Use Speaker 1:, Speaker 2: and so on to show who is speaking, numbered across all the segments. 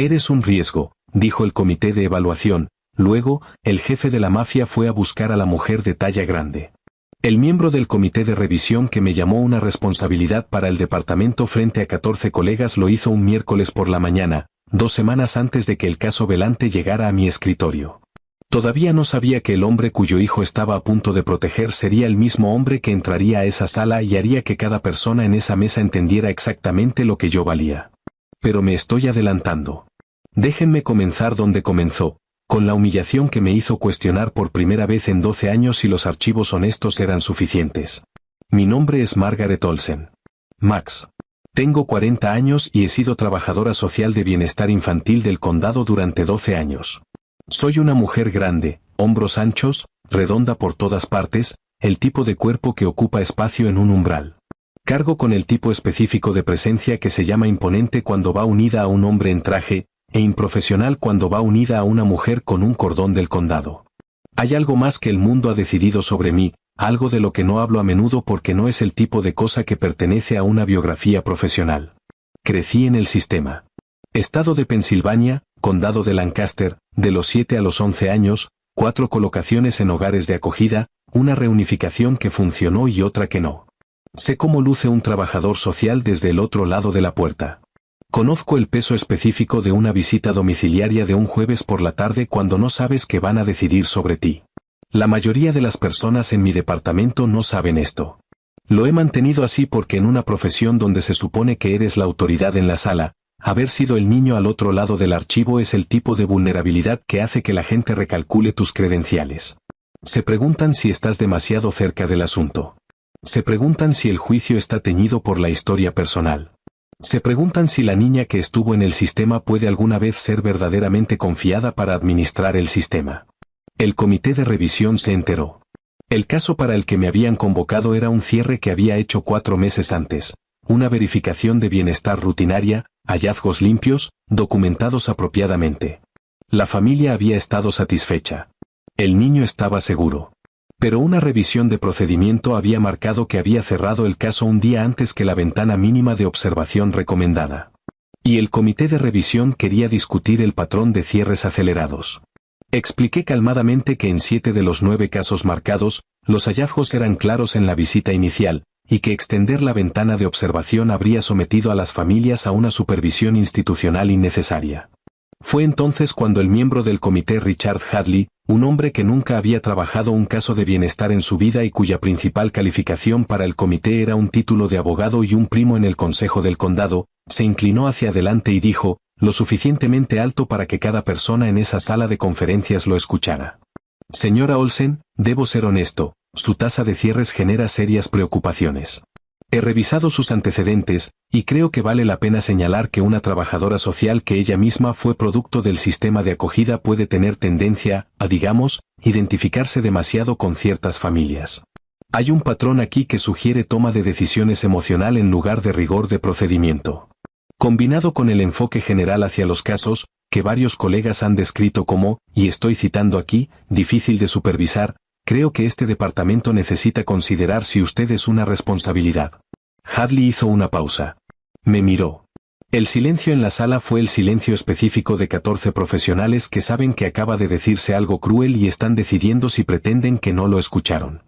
Speaker 1: Eres un riesgo, dijo el comité de evaluación. Luego, el jefe de la mafia fue a buscar a la mujer de talla grande. El miembro del comité de revisión que me llamó una responsabilidad para el departamento frente a 14 colegas lo hizo un miércoles por la mañana, 2 semanas antes de que el caso Velante llegara a mi escritorio. Todavía no sabía que el hombre cuyo hijo estaba a punto de proteger sería el mismo hombre que entraría a esa sala y haría que cada persona en esa mesa entendiera exactamente lo que yo valía. Pero me estoy adelantando. Déjenme comenzar donde comenzó, con la humillación que me hizo cuestionar por primera vez en 12 años si los archivos honestos eran suficientes. Mi nombre es Margaret Olsen. Max. Tengo 40 años y he sido trabajadora social de bienestar infantil del condado durante 12 años. Soy una mujer grande, hombros anchos, redonda por todas partes, el tipo de cuerpo que ocupa espacio en un umbral. Cargo con el tipo específico de presencia que se llama imponente cuando va unida a un hombre en traje, e improfesional cuando va unida a una mujer con un cordón del condado. Hay algo más que el mundo ha decidido sobre mí, algo de lo que no hablo a menudo porque no es el tipo de cosa que pertenece a una biografía profesional. Crecí en el sistema. Estado de Pensilvania, Condado de Lancaster, de los 7 a los 11 años, 4 colocaciones en hogares de acogida, una reunificación que funcionó y otra que no. Sé cómo luce un trabajador social desde el otro lado de la puerta. Conozco el peso específico de una visita domiciliaria de un jueves por la tarde cuando no sabes qué van a decidir sobre ti. La mayoría de las personas en mi departamento no saben esto. Lo he mantenido así porque en una profesión donde se supone que eres la autoridad en la sala, haber sido el niño al otro lado del archivo es el tipo de vulnerabilidad que hace que la gente recalcule tus credenciales. Se preguntan si estás demasiado cerca del asunto. Se preguntan si el juicio está teñido por la historia personal. Se preguntan si la niña que estuvo en el sistema puede alguna vez ser verdaderamente confiada para administrar el sistema. El comité de revisión se enteró. El caso para el que me habían convocado era un cierre que había hecho 4 meses antes, una verificación de bienestar rutinaria, hallazgos limpios, documentados apropiadamente. La familia había estado satisfecha. El niño estaba seguro. Pero una revisión de procedimiento había marcado que había cerrado el caso un día antes que la ventana mínima de observación recomendada. Y el comité de revisión quería discutir el patrón de cierres acelerados. Expliqué calmadamente que en 7 de los 9 casos marcados, los hallazgos eran claros en la visita inicial, y que extender la ventana de observación habría sometido a las familias a una supervisión institucional innecesaria. Fue entonces cuando el miembro del comité Richard Hadley, un hombre que nunca había trabajado un caso de bienestar en su vida y cuya principal calificación para el comité era un título de abogado y un primo en el consejo del condado, se inclinó hacia adelante y dijo, lo suficientemente alto para que cada persona en esa sala de conferencias lo escuchara. Señora Olsen, debo ser honesto, su tasa de cierres genera serias preocupaciones. He revisado sus antecedentes, y creo que vale la pena señalar que una trabajadora social que ella misma fue producto del sistema de acogida puede tener tendencia a, digamos, identificarse demasiado con ciertas familias. Hay un patrón aquí que sugiere toma de decisiones emocional en lugar de rigor de procedimiento. Combinado con el enfoque general hacia los casos, que varios colegas han descrito como, y estoy citando aquí, difícil de supervisar, creo que este departamento necesita considerar si usted es una responsabilidad. Hadley hizo una pausa. Me miró. El silencio en la sala fue el silencio específico de 14 profesionales que saben que acaba de decirse algo cruel y están decidiendo si pretenden que no lo escucharon.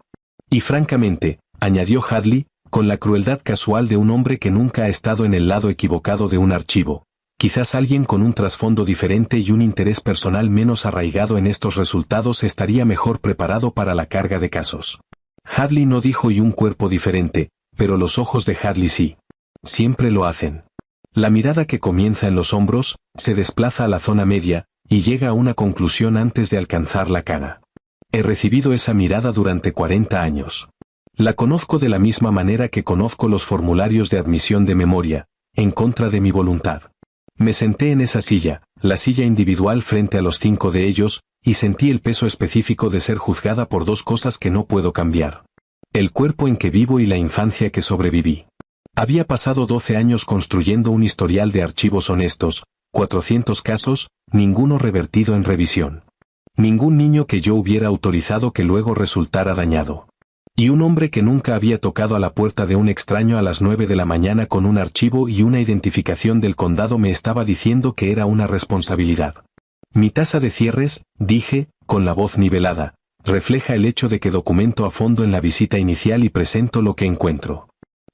Speaker 1: Y francamente, añadió Hadley, con la crueldad casual de un hombre que nunca ha estado en el lado equivocado de un archivo, quizás alguien con un trasfondo diferente y un interés personal menos arraigado en estos resultados estaría mejor preparado para la carga de casos. Hadley no dijo y un cuerpo diferente, pero los ojos de Hadley sí. Siempre lo hacen. La mirada que comienza en los hombros, se desplaza a la zona media, y llega a una conclusión antes de alcanzar la cara. He recibido esa mirada durante 40 años. La conozco de la misma manera que conozco los formularios de admisión de memoria, en contra de mi voluntad. Me senté en esa silla, la silla individual frente a los 5 de ellos, y sentí el peso específico de ser juzgada por 2 cosas que no puedo cambiar. El cuerpo en que vivo y la infancia que sobreviví. Había pasado 12 años construyendo un historial de archivos honestos, 400 casos, ninguno revertido en revisión. Ningún niño que yo hubiera autorizado que luego resultara dañado. Y un hombre que nunca había tocado a la puerta de un extraño a las 9 de la mañana con un archivo y una identificación del condado me estaba diciendo que era una responsabilidad. Mi tasa de cierres, dije, con la voz nivelada, refleja el hecho de que documento a fondo en la visita inicial y presento lo que encuentro.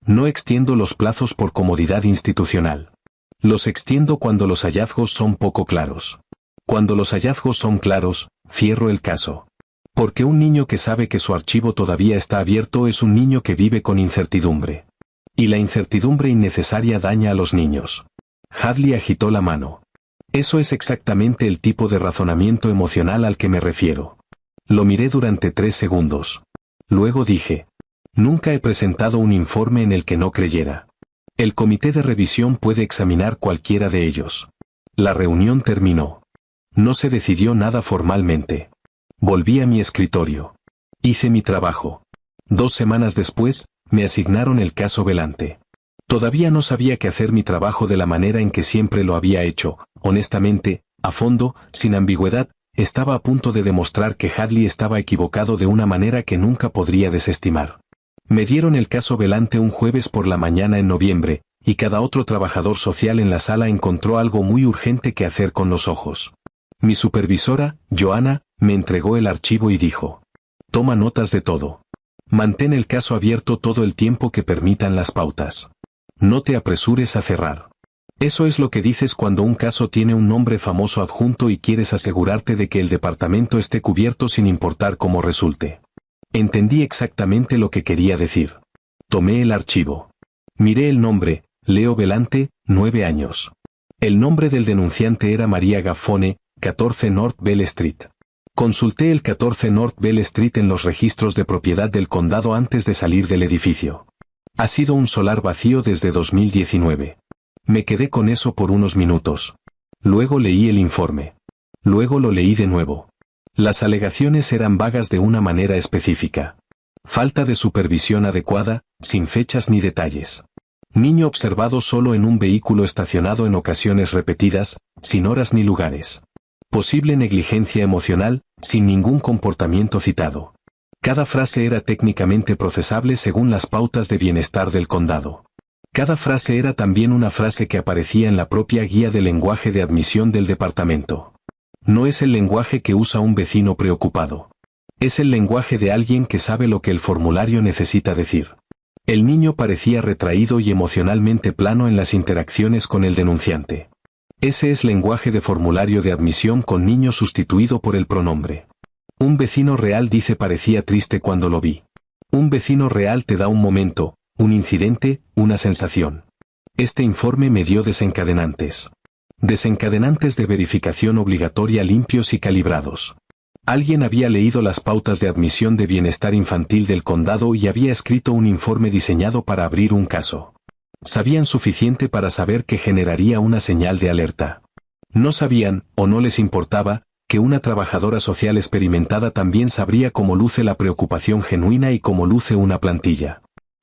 Speaker 1: No extiendo los plazos por comodidad institucional. Los extiendo cuando los hallazgos son poco claros. Cuando los hallazgos son claros, cierro el caso. Porque un niño que sabe que su archivo todavía está abierto es un niño que vive con incertidumbre. Y la incertidumbre innecesaria daña a los niños. Hadley agitó la mano. Eso es exactamente el tipo de razonamiento emocional al que me refiero. Lo miré durante 3 segundos. Luego dije: nunca he presentado un informe en el que no creyera. El comité de revisión puede examinar cualquiera de ellos. La reunión terminó. No se decidió nada formalmente. Volví a mi escritorio. Hice mi trabajo. 2 semanas después, me asignaron el caso Velante. Todavía no sabía qué hacer mi trabajo de la manera en que siempre lo había hecho, honestamente, a fondo, sin ambigüedad, estaba a punto de demostrar que Hadley estaba equivocado de una manera que nunca podría desestimar. Me dieron el caso Velante un jueves por la mañana en noviembre, y cada otro trabajador social en la sala encontró algo muy urgente que hacer con los ojos. Mi supervisora, Joanna, me entregó el archivo y dijo: toma notas de todo. Mantén el caso abierto todo el tiempo que permitan las pautas. No te apresures a cerrar. Eso es lo que dices cuando un caso tiene un nombre famoso adjunto y quieres asegurarte de que el departamento esté cubierto sin importar cómo resulte. Entendí exactamente lo que quería decir. Tomé el archivo. Miré el nombre: Leo Velante, 9 años. El nombre del denunciante era María Gaffone, 14 North Bell Street. Consulté el 14 North Bell Street en los registros de propiedad del condado antes de salir del edificio. Ha sido un solar vacío desde 2019. Me quedé con eso por unos minutos. Luego leí el informe. Luego lo leí de nuevo. Las alegaciones eran vagas de una manera específica. Falta de supervisión adecuada, sin fechas ni detalles. Niño observado solo en un vehículo estacionado en ocasiones repetidas, sin horas ni lugares. Posible negligencia emocional, sin ningún comportamiento citado. Cada frase era técnicamente procesable según las pautas de bienestar del condado. Cada frase era también una frase que aparecía en la propia guía de lenguaje de admisión del departamento. No es el lenguaje que usa un vecino preocupado. Es el lenguaje de alguien que sabe lo que el formulario necesita decir. El niño parecía retraído y emocionalmente plano en las interacciones con el denunciante. Ese es lenguaje de formulario de admisión con niño sustituido por el pronombre. Un vecino real dice parecía triste cuando lo vi. Un vecino real te da un momento, un incidente, una sensación. Este informe me dio desencadenantes. Desencadenantes de verificación obligatoria limpios y calibrados. Alguien había leído las pautas de admisión de bienestar infantil del condado y había escrito un informe diseñado para abrir un caso. Sabían suficiente para saber que generaría una señal de alerta. No sabían, o no les importaba, que una trabajadora social experimentada también sabría cómo luce la preocupación genuina y cómo luce una plantilla.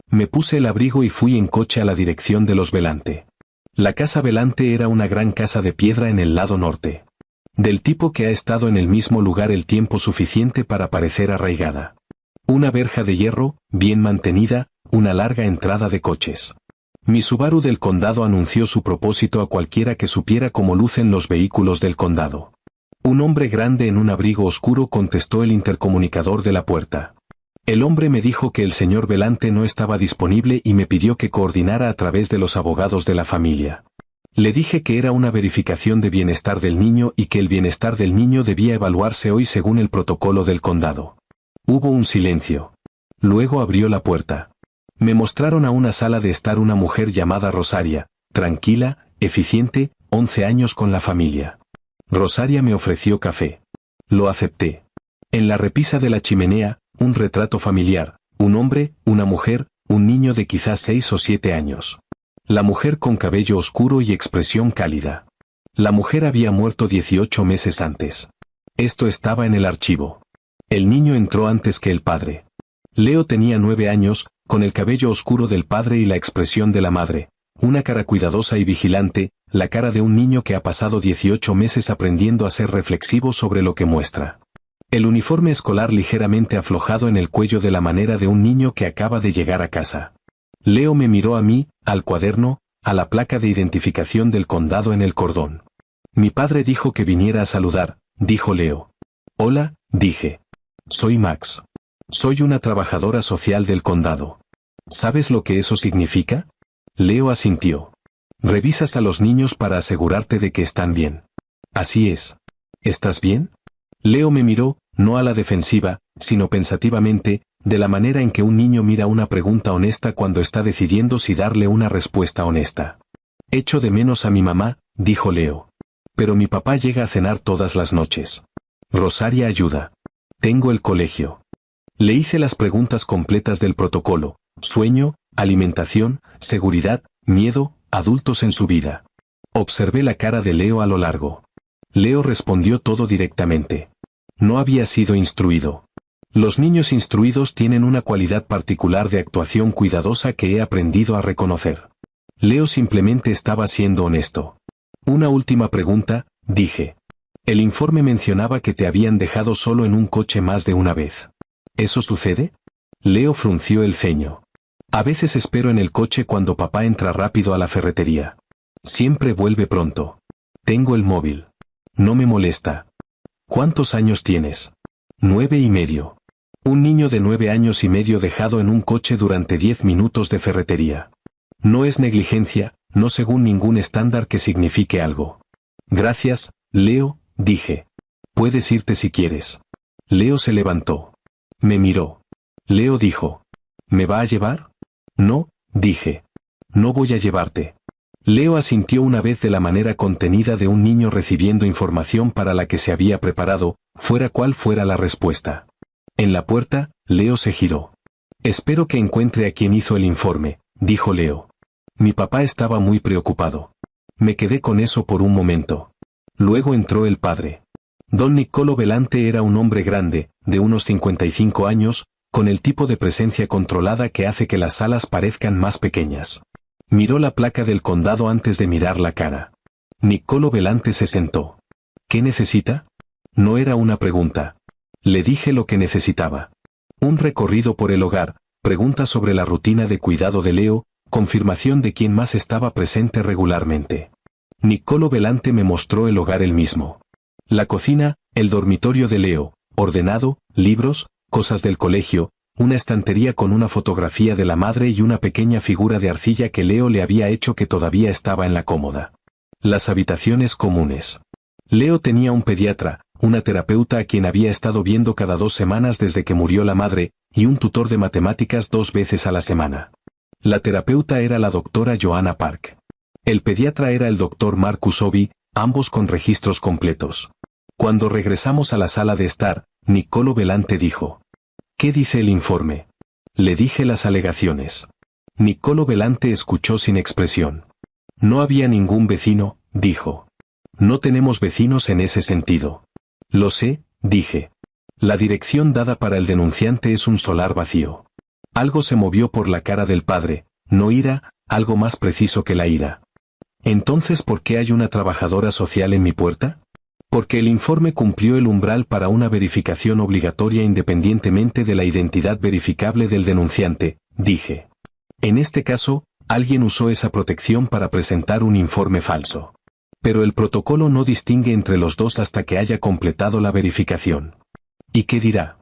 Speaker 1: Me puse el abrigo y fui en coche a la dirección de los Velante. La casa Velante era una gran casa de piedra en el lado norte. Del tipo que ha estado en el mismo lugar el tiempo suficiente para parecer arraigada. Una verja de hierro, bien mantenida, una larga entrada de coches. Mi Subaru del condado anunció su propósito a cualquiera que supiera cómo lucen los vehículos del condado. Un hombre grande en un abrigo oscuro contestó el intercomunicador de la puerta. El hombre me dijo que el señor Velante no estaba disponible y me pidió que coordinara a través de los abogados de la familia. Le dije que era una verificación de bienestar del niño y que el bienestar del niño debía evaluarse hoy según el protocolo del condado. Hubo un silencio. Luego abrió la puerta. Me mostraron a una sala de estar una mujer llamada Rosaria, tranquila, eficiente, 11 años con la familia. Rosaria me ofreció café. Lo acepté. En la repisa de la chimenea, un retrato familiar, un hombre, una mujer, un niño de quizás 6 o 7 años. La mujer con cabello oscuro y expresión cálida. La mujer había muerto 18 meses antes. Esto estaba en el archivo. El niño entró antes que el padre. Leo tenía 9 años, con el cabello oscuro del padre y la expresión de la madre, una cara cuidadosa y vigilante, la cara de un niño que ha pasado 18 meses aprendiendo a ser reflexivo sobre lo que muestra. El uniforme escolar ligeramente aflojado en el cuello de la manera de un niño que acaba de llegar a casa. Leo me miró a mí, al cuaderno, a la placa de identificación del condado en el cordón. Mi padre dijo que viniera a saludar, dijo Leo. Hola, dije. Soy Max. Soy una trabajadora social del condado. ¿Sabes lo que eso significa? Leo asintió. Revisas a los niños para asegurarte de que están bien. Así es. ¿Estás bien? Leo me miró, no a la defensiva, sino pensativamente, de la manera en que un niño mira una pregunta honesta cuando está decidiendo si darle una respuesta honesta. Echo de menos a mi mamá, dijo Leo. Pero mi papá llega a cenar todas las noches. Rosaria ayuda. Tengo el colegio. Le hice las preguntas completas del protocolo: sueño, alimentación, seguridad, miedo, adultos en su vida. Observé la cara de Leo a lo largo. Leo respondió todo directamente. No había sido instruido. Los niños instruidos tienen una cualidad particular de actuación cuidadosa que he aprendido a reconocer. Leo simplemente estaba siendo honesto. Una última pregunta, dije. El informe mencionaba que te habían dejado solo en un coche más de una vez. ¿Eso sucede? Leo frunció el ceño. A veces espero en el coche cuando papá entra rápido a la ferretería. Siempre vuelve pronto. Tengo el móvil. No me molesta. ¿Cuántos años tienes? 9 y medio. Un niño de 9 años y medio dejado en un coche durante 10 minutos de ferretería. No es negligencia, no según ningún estándar que signifique algo. Gracias, Leo, dije. Puedes irte si quieres. Leo se levantó. Me miró. Leo dijo. ¿Me va a llevar? No, dije. No voy a llevarte. Leo asintió una vez de la manera contenida de un niño recibiendo información para la que se había preparado, fuera cual fuera la respuesta. En la puerta, Leo se giró. Espero que encuentre a quien hizo el informe, dijo Leo. Mi papá estaba muy preocupado. Me quedé con eso por un momento. Luego entró el padre. Don Niccolo Belante era un hombre grande, de unos 55 años, con el tipo de presencia controlada que hace que las salas parezcan más pequeñas. Miró la placa del condado antes de mirar la cara. Niccolo Belante se sentó. ¿Qué necesita? No era una pregunta. Le dije lo que necesitaba. Un recorrido por el hogar, preguntas sobre la rutina de cuidado de Leo, confirmación de quién más estaba presente regularmente. Niccolo Belante me mostró el hogar él mismo. La cocina, el dormitorio de Leo, ordenado, libros, cosas del colegio, una estantería con una fotografía de la madre y una pequeña figura de arcilla que Leo le había hecho que todavía estaba en la cómoda. Las habitaciones comunes. Leo tenía un pediatra, una terapeuta a quien había estado viendo cada 2 semanas desde que murió la madre, y un tutor de matemáticas 2 veces a la semana. La terapeuta era la doctora Joanna Park. El pediatra era el doctor Marcus Obi, ambos con registros completos. Cuando regresamos a la sala de estar, Niccolo Belante dijo. ¿Qué dice el informe? Le dije las alegaciones. Niccolo Belante escuchó sin expresión. No había ningún vecino, dijo. No tenemos vecinos en ese sentido. Lo sé, dije. La dirección dada para el denunciante es un solar vacío. Algo se movió por la cara del padre, no ira, algo más preciso que la ira. Entonces, ¿por qué hay una trabajadora social en mi puerta? Porque el informe cumplió el umbral para una verificación obligatoria independientemente de la identidad verificable del denunciante, dije. En este caso, alguien usó esa protección para presentar un informe falso. Pero el protocolo no distingue entre los dos hasta que haya completado la verificación. ¿Y qué dirá?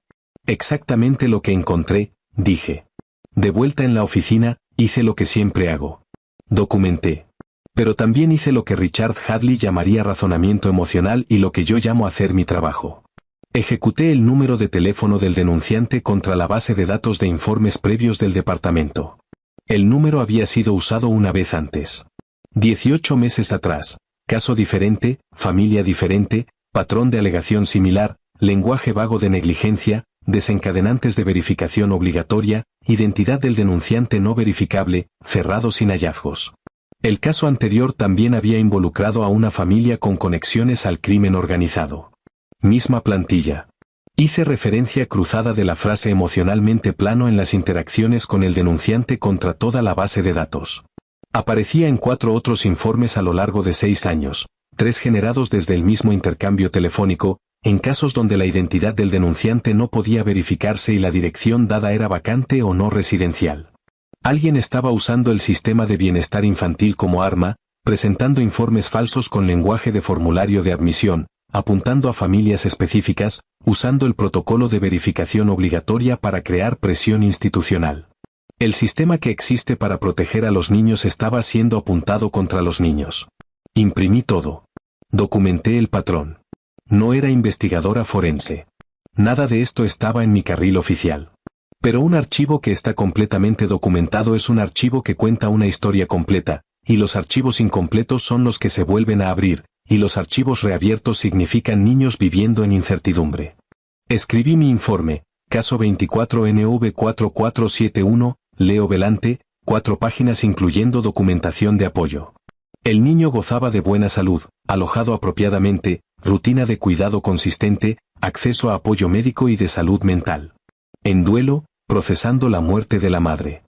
Speaker 1: Exactamente lo que encontré, dije. De vuelta en la oficina, hice lo que siempre hago. Documenté. Pero también hice lo que Richard Hadley llamaría razonamiento emocional y lo que yo llamo hacer mi trabajo. Ejecuté el número de teléfono del denunciante contra la base de datos de informes previos del departamento. El número había sido usado una vez antes. 18 meses atrás. Caso diferente, familia diferente, patrón de alegación similar, lenguaje vago de negligencia, desencadenantes de verificación obligatoria, identidad del denunciante no verificable, cerrado sin hallazgos. El caso anterior también había involucrado a una familia con conexiones al crimen organizado. Misma plantilla. Hice referencia cruzada de la frase emocionalmente plano en las interacciones con el denunciante contra toda la base de datos. Aparecía en 4 otros informes a lo largo de 6 años, 3 generados desde el mismo intercambio telefónico, en casos donde la identidad del denunciante no podía verificarse y la dirección dada era vacante o no residencial. Alguien estaba usando el sistema de bienestar infantil como arma, presentando informes falsos con lenguaje de formulario de admisión, apuntando a familias específicas, usando el protocolo de verificación obligatoria para crear presión institucional. El sistema que existe para proteger a los niños estaba siendo apuntado contra los niños. Imprimí todo. Documenté el patrón. No era investigadora forense. Nada de esto estaba en mi carril oficial. Pero un archivo que está completamente documentado es un archivo que cuenta una historia completa, y los archivos incompletos son los que se vuelven a abrir, y los archivos reabiertos significan niños viviendo en incertidumbre. Escribí mi informe, caso 24NV4471, Leo Velante, 4 páginas incluyendo documentación de apoyo. El niño gozaba de buena salud, alojado apropiadamente, rutina de cuidado consistente, acceso a apoyo médico y de salud mental. En duelo, procesando la muerte de la madre.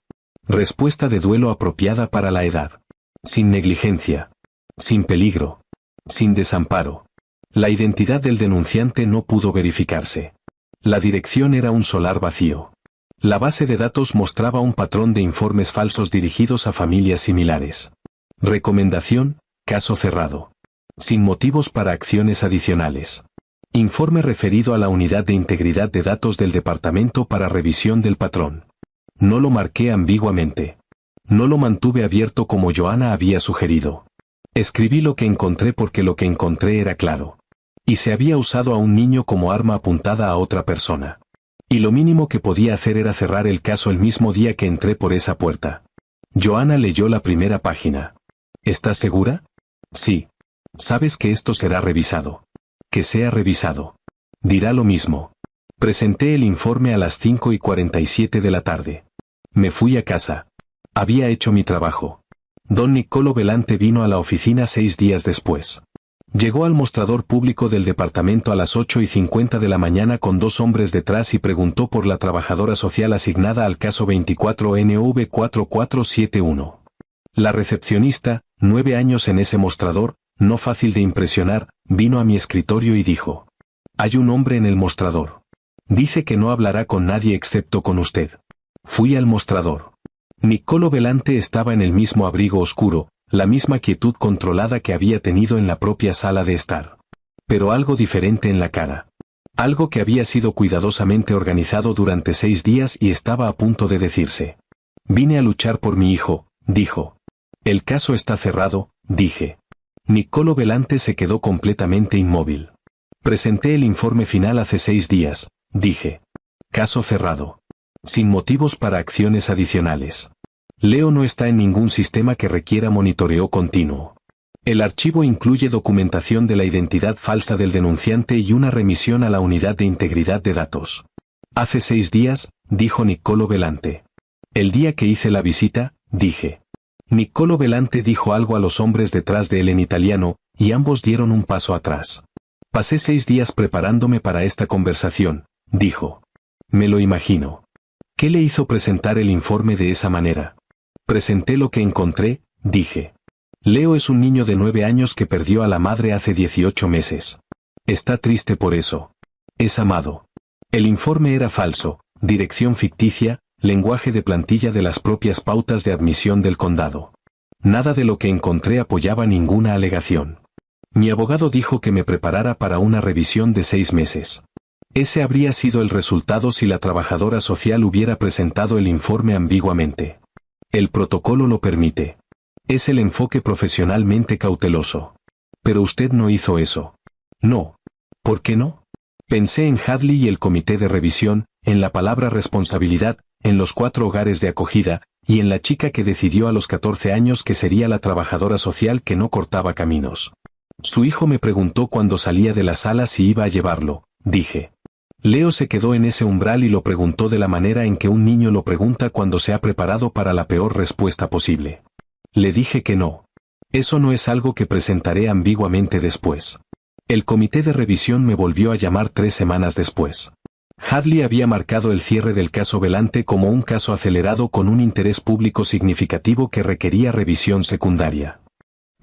Speaker 1: Respuesta de duelo apropiada para la edad. Sin negligencia. Sin peligro. Sin desamparo. La identidad del denunciante no pudo verificarse. La dirección era un solar vacío. La base de datos mostraba un patrón de informes falsos dirigidos a familias similares. Recomendación, caso cerrado. Sin motivos para acciones adicionales. Informe referido a la Unidad de Integridad de Datos del Departamento para revisión del patrón. No lo marqué ambiguamente. No lo mantuve abierto como Johanna había sugerido. Escribí lo que encontré porque lo que encontré era claro. Y se había usado a un niño como arma apuntada a otra persona. Y lo mínimo que podía hacer era cerrar el caso el mismo día que entré por esa puerta. Johanna leyó la primera página. ¿Estás segura? Sí. Sabes que esto será revisado. Que sea revisado. Dirá lo mismo. Presenté el informe a las 5:47 de la tarde. Me fui a casa. Había hecho mi trabajo. Don Niccolo Velante vino a la oficina 6 días después. Llegó al mostrador público del departamento a las 8:50 de la mañana con 2 hombres detrás y preguntó por la trabajadora social asignada al caso 24NV4471. La recepcionista, 9 años en ese mostrador, no fácil de impresionar, vino a mi escritorio y dijo: «Hay un hombre en el mostrador. Dice que no hablará con nadie excepto con usted». Fui al mostrador. Niccolo Velante estaba en el mismo abrigo oscuro, la misma quietud controlada que había tenido en la propia sala de estar. Pero algo diferente en la cara. Algo que había sido cuidadosamente organizado durante 6 días y estaba a punto de decirse. «Vine a luchar por mi hijo», dijo. «El caso está cerrado», dije. Niccolo Velante se quedó completamente inmóvil. «Presenté el informe final hace 6 días», dije. «Caso cerrado. Sin motivos para acciones adicionales. Leo no está en ningún sistema que requiera monitoreo continuo. El archivo incluye documentación de la identidad falsa del denunciante y una remisión a la Unidad de Integridad de Datos». «Hace 6 días», dijo Niccolo Velante. «El día que hice la visita», dije. Niccolo Velante dijo algo a los hombres detrás de él en italiano, y ambos dieron un paso atrás. «Pasé 6 días preparándome para esta conversación», dijo. «Me lo imagino». «¿Qué le hizo presentar el informe de esa manera?» «Presenté lo que encontré», dije. «Leo es un niño de 9 años que perdió a la madre hace 18 meses. Está triste por eso. Es amado. El informe era falso, dirección ficticia, lenguaje de plantilla de las propias pautas de admisión del condado. Nada de lo que encontré apoyaba ninguna alegación. Mi abogado dijo que me preparara para una revisión de 6 meses. Ese habría sido el resultado si la trabajadora social hubiera presentado el informe ambiguamente. El protocolo lo permite. Es el enfoque profesionalmente cauteloso. Pero usted no hizo eso. No. ¿Por qué no? Pensé en Hadley y el comité de revisión, en la palabra responsabilidad, en los 4 hogares de acogida, y en la chica que decidió a los 14 años que sería la trabajadora social que no cortaba caminos. Su hijo me preguntó cuando salía de la sala si iba a llevarlo, dije. Leo se quedó en ese umbral y lo preguntó de la manera en que un niño lo pregunta cuando se ha preparado para la peor respuesta posible. Le dije que no. Eso no es algo que presentaré ambiguamente después. El comité de revisión me volvió a llamar 3 semanas después. Hadley había marcado el cierre del caso Velante como un caso acelerado con un interés público significativo que requería revisión secundaria.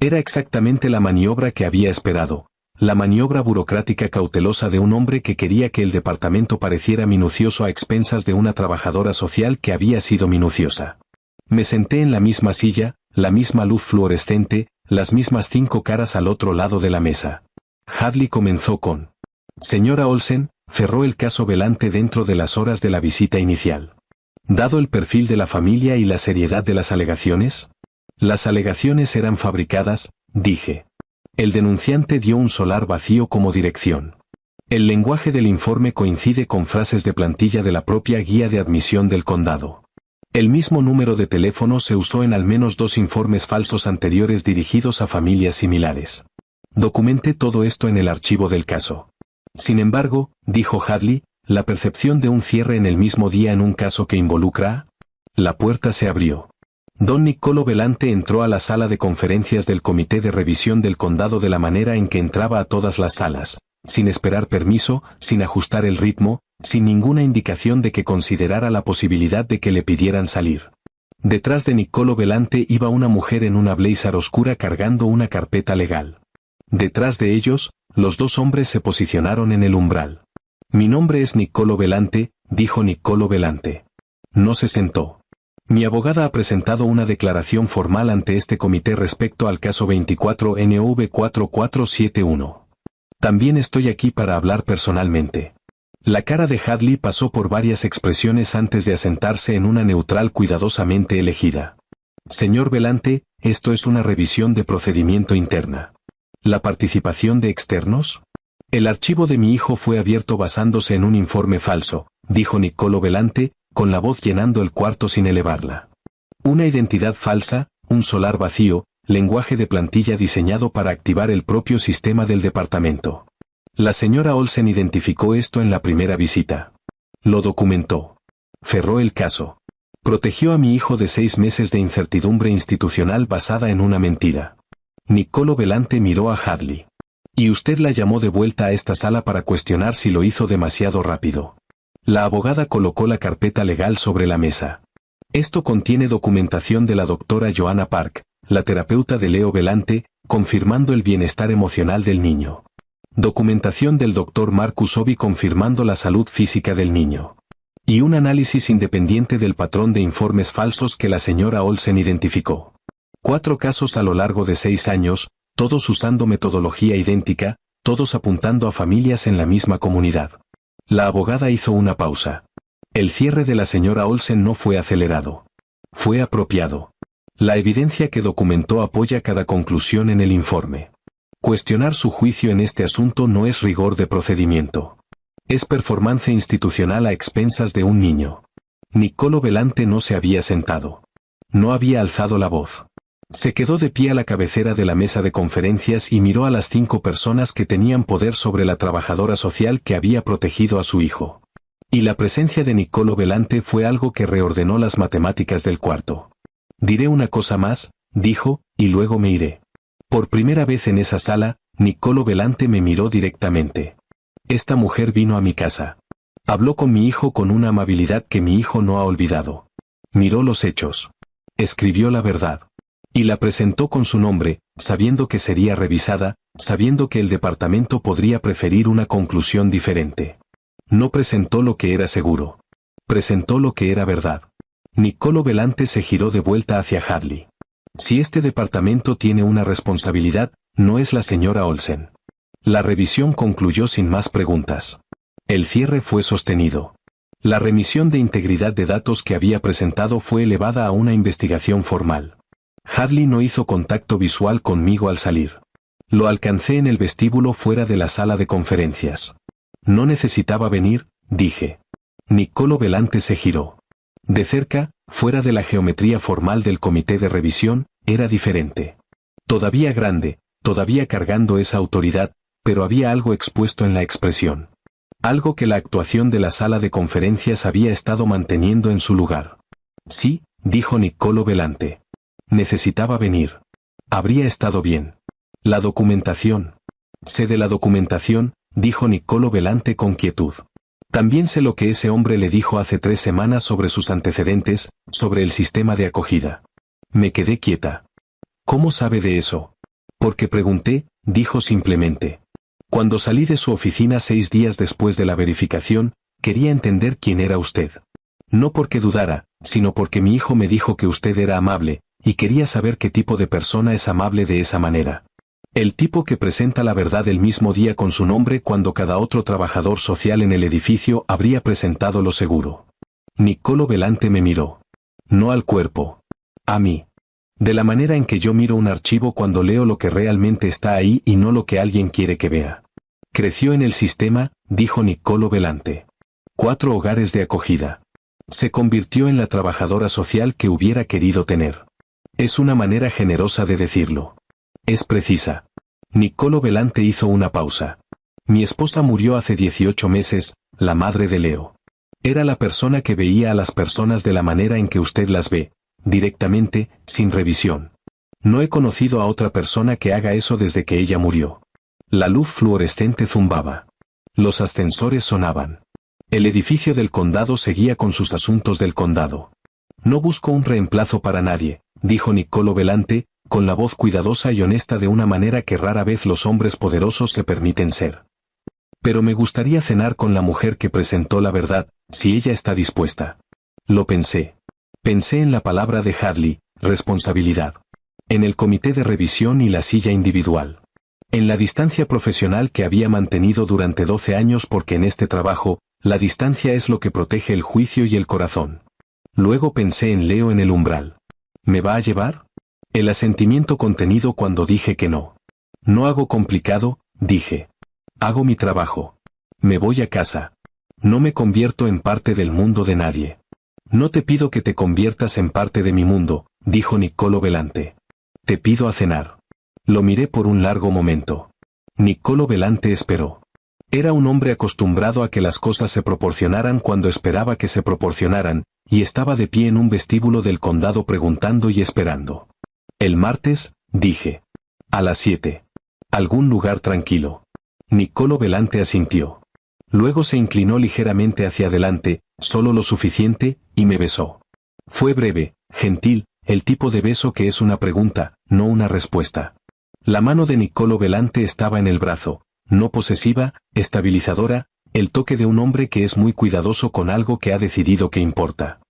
Speaker 1: Era exactamente la maniobra que había esperado, la maniobra burocrática cautelosa de un hombre que quería que el departamento pareciera minucioso a expensas de una trabajadora social que había sido minuciosa. Me senté en la misma silla, la misma luz fluorescente, las mismas 5 caras al otro lado de la mesa. Hadley comenzó con: Señora Olsen, cerró el caso Velante dentro de las horas de la visita inicial. Dado el perfil de la familia y la seriedad de las alegaciones. Las alegaciones eran fabricadas, dije. El denunciante dio un solar vacío como dirección. El lenguaje del informe coincide con frases de plantilla de la propia guía de admisión del condado. El mismo número de teléfono se usó en al menos 2 informes falsos anteriores dirigidos a familias similares. Documenté todo esto en el archivo del caso. Sin embargo, dijo Hadley, la percepción de un cierre en el mismo día en un caso que involucra a... La puerta se abrió. Don Niccolo Velante entró a la sala de conferencias del Comité de Revisión del Condado de la manera en que entraba a todas las salas, sin esperar permiso, sin ajustar el ritmo, sin ninguna indicación de que considerara la posibilidad de que le pidieran salir. Detrás de Niccolo Velante iba una mujer en una blazer oscura cargando una carpeta legal. Detrás de ellos, los 2 hombres se posicionaron en el umbral. Mi nombre es Niccolo Velante, dijo Niccolo Velante. No se sentó. Mi abogada ha presentado una declaración formal ante este comité respecto al caso 24NV4471. También estoy aquí para hablar personalmente. La cara de Hadley pasó por varias expresiones antes de asentarse en una neutral cuidadosamente elegida. Señor Velante, esto es una revisión de procedimiento interna. ¿La participación de externos? El archivo de mi hijo fue abierto basándose en un informe falso, dijo Niccolo Velante, con la voz llenando el cuarto sin elevarla. Una identidad falsa, un solar vacío, lenguaje de plantilla diseñado para activar el propio sistema del departamento. La señora Olsen identificó esto en la primera visita. Lo documentó. Cerró el caso. Protegió a mi hijo de 6 meses de incertidumbre institucional basada en una mentira. Niccolo Velante miró a Hadley. Y usted la llamó de vuelta a esta sala para cuestionar si lo hizo demasiado rápido. La abogada colocó la carpeta legal sobre la mesa. Esto contiene documentación de la doctora Joanna Park, la terapeuta de Leo Velante, confirmando el bienestar emocional del niño. Documentación del doctor Marcus Obi confirmando la salud física del niño. Y un análisis independiente del patrón de informes falsos que la señora Olsen identificó. 4 casos a lo largo de 6 años, todos usando metodología idéntica, todos apuntando a familias en la misma comunidad. La abogada hizo una pausa. El cierre de la señora Olsen no fue acelerado. Fue apropiado. La evidencia que documentó apoya cada conclusión en el informe. Cuestionar su juicio en este asunto no es rigor de procedimiento. Es performance institucional a expensas de un niño. Niccolo Velante no se había sentado. No había alzado la voz. Se quedó de pie a la cabecera de la mesa de conferencias y miró a las 5 personas que tenían poder sobre la trabajadora social que había protegido a su hijo. Y la presencia de Niccolo Velante fue algo que reordenó las matemáticas del cuarto. Diré una cosa más, dijo, y luego me iré. Por primera vez en esa sala, Niccolo Velante me miró directamente. Esta mujer vino a mi casa. Habló con mi hijo con una amabilidad que mi hijo no ha olvidado. Miró los hechos. Escribió la verdad. Y la presentó con su nombre, sabiendo que sería revisada, sabiendo que el departamento podría preferir una conclusión diferente. No presentó lo que era seguro. Presentó lo que era verdad. Niccolo Velante se giró de vuelta hacia Hadley. Si este departamento tiene una responsabilidad, no es la señora Olsen. La revisión concluyó sin más preguntas. El cierre fue sostenido. La remisión de integridad de datos que había presentado fue elevada a una investigación formal. Hadley no hizo contacto visual conmigo al salir. Lo alcancé en el vestíbulo fuera de la sala de conferencias. No necesitaba venir, dije. Niccolo Velante se giró. De cerca, fuera de la geometría formal del comité de revisión, era diferente. Todavía grande, todavía cargando esa autoridad, pero había algo expuesto en la expresión. Algo que la actuación de la sala de conferencias había estado manteniendo en su lugar. Sí, dijo Niccolo Velante. Necesitaba venir. Habría estado bien. La documentación. Sé de la documentación, dijo Niccolo Velante con quietud. También sé lo que ese hombre le dijo hace 3 semanas sobre sus antecedentes, sobre el sistema de acogida. Me quedé quieta. ¿Cómo sabe de eso? Porque pregunté, dijo simplemente. Cuando salí de su oficina 6 días después de la verificación, quería entender quién era usted. No porque dudara, sino porque mi hijo me dijo que usted era amable, y quería saber qué tipo de persona es amable de esa manera. El tipo que presenta la verdad el mismo día con su nombre cuando cada otro trabajador social en el edificio habría presentado lo seguro. Niccolo Belante me miró. No al cuerpo. A mí. De la manera en que yo miro un archivo cuando leo lo que realmente está ahí y no lo que alguien quiere que vea. Creció en el sistema, dijo Niccolo Belante. 4 hogares de acogida. Se convirtió en la trabajadora social que hubiera querido tener. Es una manera generosa de decirlo. Es precisa. Niccolo Belante hizo una pausa. Mi esposa murió hace 18 meses, la madre de Leo. Era la persona que veía a las personas de la manera en que usted las ve, directamente, sin revisión. No he conocido a otra persona que haga eso desde que ella murió. La luz fluorescente zumbaba. Los ascensores sonaban. El edificio del condado seguía con sus asuntos del condado. No busco un reemplazo para nadie, dijo Niccolo Belante, con la voz cuidadosa y honesta de una manera que rara vez los hombres poderosos se permiten ser. Pero me gustaría cenar con la mujer que presentó la verdad, si ella está dispuesta. Lo pensé. Pensé en la palabra de Hadley, responsabilidad. En el comité de revisión y la silla individual. En la distancia profesional que había mantenido durante 12 años porque en este trabajo, la distancia es lo que protege el juicio y el corazón. Luego pensé en Leo en el umbral. ¿Me va a llevar? El asentimiento contenido cuando dije que no. No hago complicado, dije. Hago mi trabajo. Me voy a casa. No me convierto en parte del mundo de nadie. No te pido que te conviertas en parte de mi mundo, dijo Niccolo Belante. Te pido a cenar. Lo miré por un largo momento. Niccolo Belante esperó. Era un hombre acostumbrado a que las cosas se proporcionaran cuando esperaba que se proporcionaran, y estaba de pie en un vestíbulo del condado preguntando y esperando. El martes, dije. A las 7. Algún lugar tranquilo. Niccolo Belante asintió. Luego se inclinó ligeramente hacia adelante, solo lo suficiente, y me besó. Fue breve, gentil, el tipo de beso que es una pregunta, no una respuesta. La mano de Niccolo Belante estaba en el brazo, no posesiva, estabilizadora, el toque de un hombre que es muy cuidadoso con algo que ha decidido que importa.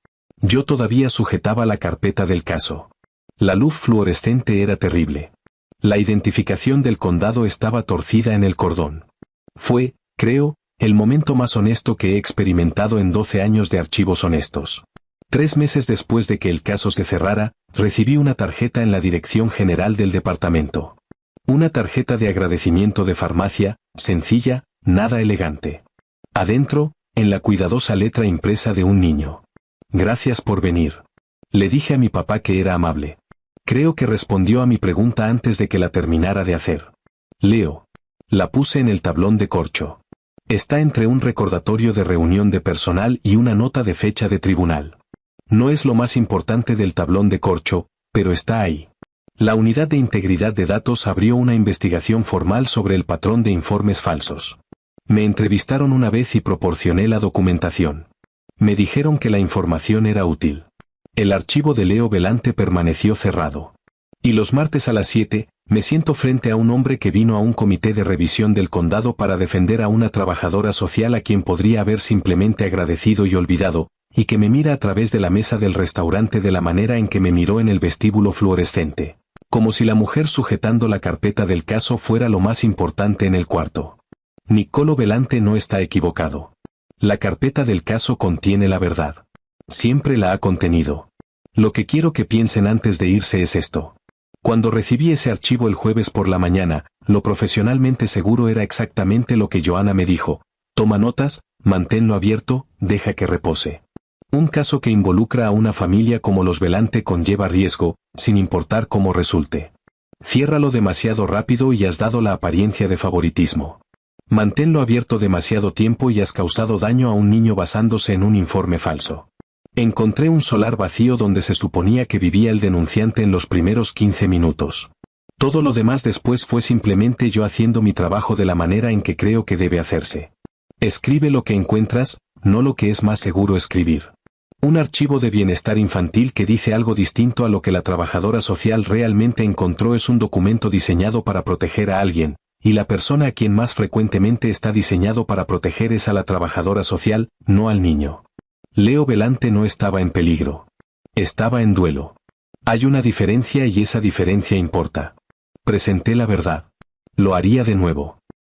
Speaker 1: Yo todavía sujetaba la carpeta del caso. La luz fluorescente era terrible. La identificación del condado estaba torcida en el cordón. Fue, creo, el momento más honesto que he experimentado en 12 años de archivos honestos. 3 meses después de que el caso se cerrara, recibí una tarjeta en la dirección general del departamento. Una tarjeta de agradecimiento de farmacia, sencilla, nada elegante. Adentro, en la cuidadosa letra impresa de un niño. Gracias por venir. Le dije a mi papá que era amable. Creo que respondió a mi pregunta antes de que la terminara de hacer. Leo. La puse en el tablón de corcho. Está entre un recordatorio de reunión de personal y una nota de fecha de tribunal. No es lo más importante del tablón de corcho, pero está ahí. La unidad de integridad de datos abrió una investigación formal sobre el patrón de informes falsos. Me entrevistaron una vez y proporcioné la documentación. Me dijeron que la información era útil. El archivo de Leo Belante permaneció cerrado. Y los martes a las 7, me siento frente a un hombre que vino a un comité de revisión del condado para defender a una trabajadora social a quien podría haber simplemente agradecido y olvidado, y que me mira a través de la mesa del restaurante de la manera en que me miró en el vestíbulo fluorescente. Como si la mujer sujetando la carpeta del caso fuera lo más importante en el cuarto. Niccolo Belante no está equivocado. La carpeta del caso contiene la verdad. Siempre la ha contenido. Lo que quiero que piensen antes de irse es esto. Cuando recibí ese archivo el jueves por la mañana, lo profesionalmente seguro era exactamente lo que Joanna me dijo. Toma notas, manténlo abierto, deja que repose. Un caso que involucra a una familia como los Belante conlleva riesgo, sin importar cómo resulte. Ciérralo demasiado rápido y has dado la apariencia de favoritismo. Manténlo abierto demasiado tiempo y has causado daño a un niño basándose en un informe falso. Encontré un solar vacío donde se suponía que vivía el denunciante en los primeros 15 minutos. Todo lo demás después fue simplemente yo haciendo mi trabajo de la manera en que creo que debe hacerse. Escribe lo que encuentras, no lo que es más seguro escribir. Un archivo de bienestar infantil que dice algo distinto a lo que la trabajadora social realmente encontró es un documento diseñado para proteger a alguien, y la persona a quien más frecuentemente está diseñado para proteger es a la trabajadora social, no al niño. Leo Belante no estaba en peligro. Estaba en duelo. Hay una diferencia y esa diferencia importa. Presenté la verdad. Lo haría de nuevo.